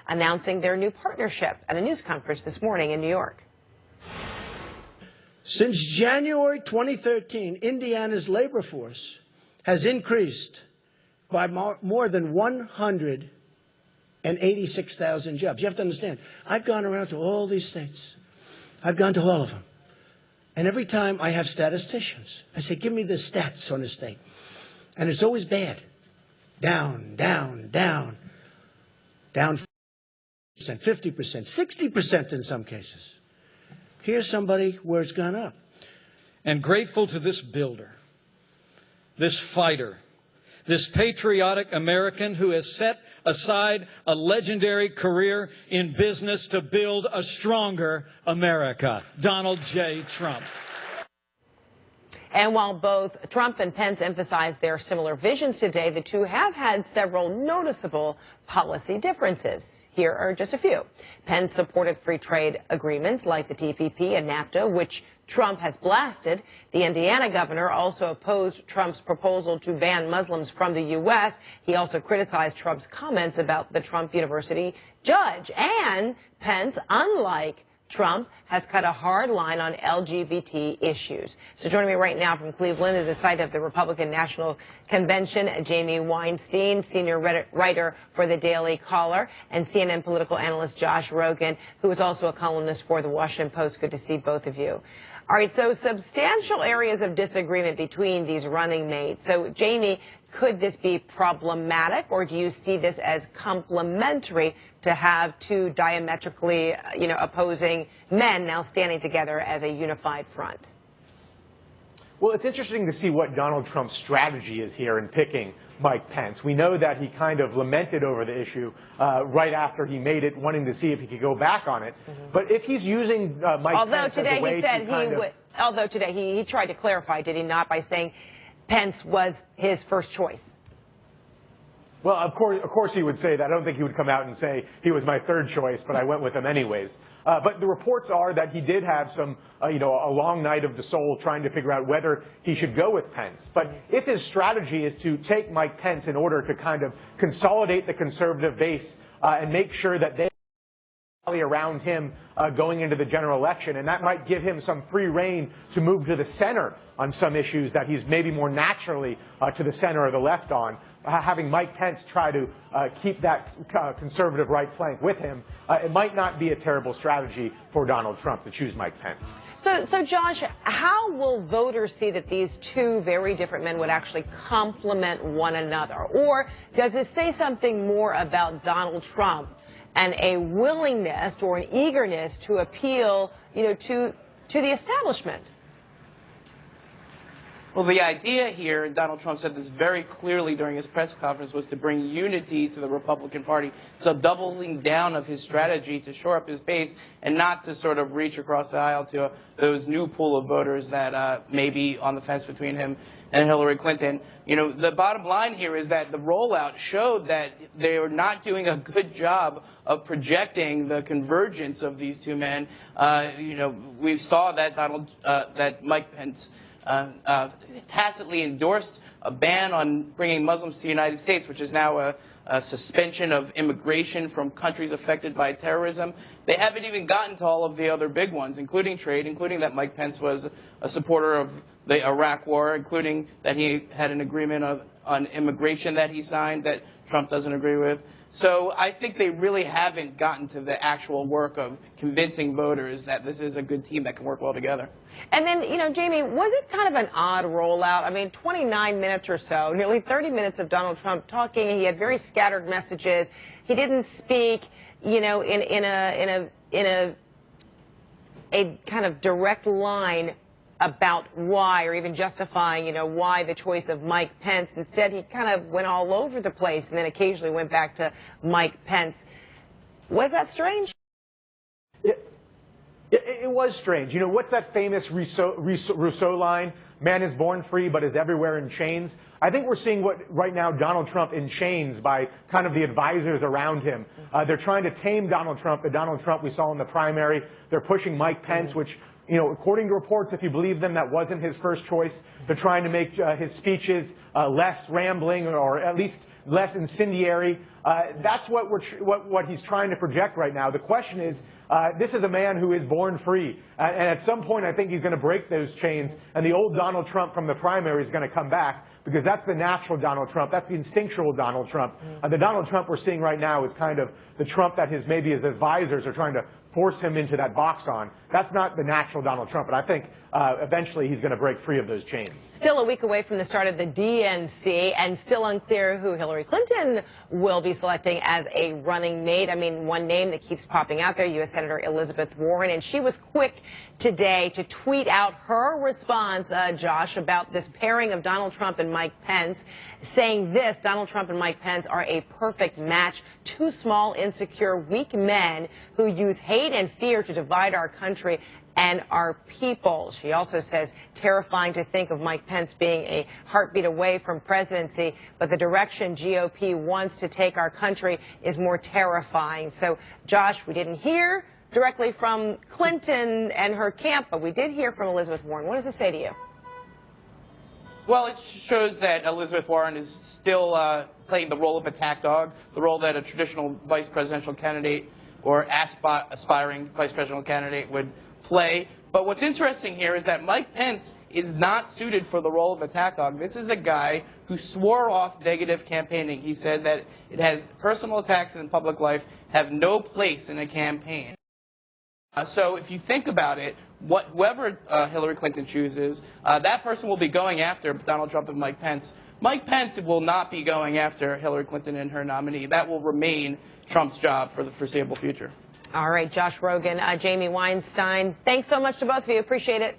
announcing their new partnership at a news conference this morning in New York. Since January 2013, Indiana's labor force has increased by more than 186,000 jobs. You have to understand, I've gone around to all these states. I've gone to all of them. And every time I have statisticians, I say, give me the stats on the state. And it's always bad. Down, down, down. Down 50%, 60% in some cases. Here's somebody where it's gone up. And grateful to this builder, this fighter, this patriotic American who has set aside a legendary career in business to build a stronger America, Donald J. Trump. And while both Trump and Pence emphasized their similar visions today, the two have had several noticeable policy differences. Here are just a few. Pence supported free trade agreements like the TPP and NAFTA, which Trump has blasted. The Indiana governor also opposed Trump's proposal to ban Muslims from the U.S. He also criticized Trump's comments about the Trump University judge. And Pence, unlike Trump, has cut a hard line on LGBT issues. So joining me right now from Cleveland is the site of the Republican National Convention, Jamie Weinstein, senior writer for the Daily Caller, and CNN political analyst Josh Rogan, who is also a columnist for the Washington Post. Good to see both of you. All right, so substantial areas of disagreement between these running mates. So, Jamie, could this be problematic, or do you see this as complementary to have two diametrically, opposing men now standing together as a unified front? Well, it's interesting to see what Donald Trump's strategy is here in picking Mike Pence. We know that he kind of lamented over the issue right after he made it, wanting to see if he could go back on it. But if he's using Mike Pence as a way to kind of... Although today he tried to clarify, did he not, by saying Pence was his first choice? Well, of course he would say that. I don't think he would come out and say he was my third choice, but I went with him anyways. But the reports are that he did have some, a long night of the soul trying to figure out whether he should go with Pence. But if his strategy is to take Mike Pence in order to kind of consolidate the conservative base and make sure that they rally around him going into the general election, and that might give him some free rein to move to the center on some issues that he's maybe more naturally to the center or the left on. Having Mike Pence try to keep that conservative right flank with him, it might not be a terrible strategy for Donald Trump to choose Mike Pence. So Josh, how will voters see that these two very different men would actually complement one another? Or does it say something more about Donald Trump and a willingness or an eagerness to appeal, to the establishment? Well, the idea here, and Donald Trump said this very clearly during his press conference, was to bring unity to the Republican Party. So doubling down of his strategy to shore up his base and not to sort of reach across the aisle to those new pool of voters that may be on the fence between him and Hillary Clinton. The bottom line here is that the rollout showed that they were not doing a good job of projecting the convergence of these two men. We saw that that Mike Pence tacitly endorsed a ban on bringing Muslims to the United States, which is now a suspension of immigration from countries affected by terrorism. They haven't even gotten to all of the other big ones, including trade, including that Mike Pence was a supporter of the Iraq War, including that he had an agreement on immigration that he signed that Trump doesn't agree with. So I think they really haven't gotten to the actual work of convincing voters that this is a good team that can work well together. And then, Jamie, was it kind of an odd rollout? I mean, 29 minutes or so, nearly 30 minutes of Donald Trump talking. He had very scattered messages. He didn't speak, in a kind of direct line about why, or even justifying, why the choice of Mike Pence. Instead, he kind of went all over the place and then occasionally went back to Mike Pence. Was that strange? It was strange. What's that famous Rousseau line? Man is born free, but is everywhere in chains. I think we're seeing right now Donald Trump in chains by kind of the advisors around him. They're trying to tame Donald Trump. The Donald Trump we saw in the primary. They're pushing Mike Pence, which, according to reports, if you believe them, that wasn't his first choice. They're trying to make his speeches less rambling or at least less incendiary. That's what he's trying to project right now. The question is, this is a man who is born free. And at some point, I think he's going to break those chains, and the old Donald Trump from the primary is going to come back, because that's the natural Donald Trump. That's the instinctual Donald Trump. The Donald Trump we're seeing right now is kind of the Trump that maybe his advisors are trying to force him into that box on. That's not the natural Donald Trump, but I think eventually he's going to break free of those chains. Still a week away from the start of the DNC, and still unclear who Hillary Clinton will be selecting as a running mate. I mean, one name that keeps popping out there, U.S. Senator Elizabeth Warren, and she was quick today to tweet out her response, Josh, about this pairing of Donald Trump and Mike Pence, saying this: Donald Trump and Mike Pence are a perfect match, two small, insecure, weak men who use hate and fear to divide our country and our people. She also says, terrifying to think of Mike Pence being a heartbeat away from presidency, but the direction GOP wants to take our country is more terrifying. So, Josh, we didn't hear directly from Clinton and her camp, but we did hear from Elizabeth Warren. What does this say to you? Well, it shows that Elizabeth Warren is still playing the role of attack dog, the role that a traditional vice presidential candidate or aspiring vice presidential candidate would play. But what's interesting here is that Mike Pence is not suited for the role of attack dog. This is a guy who swore off negative campaigning. He said that it has personal attacks in public life have no place in a campaign. So if you think about it, whoever Hillary Clinton chooses, that person will be going after Donald Trump and Mike Pence. Mike Pence will not be going after Hillary Clinton and her nominee. That will remain Trump's job for the foreseeable future. All right, Josh Rogan, Jamie Weinstein, thanks so much to both of you. Appreciate it.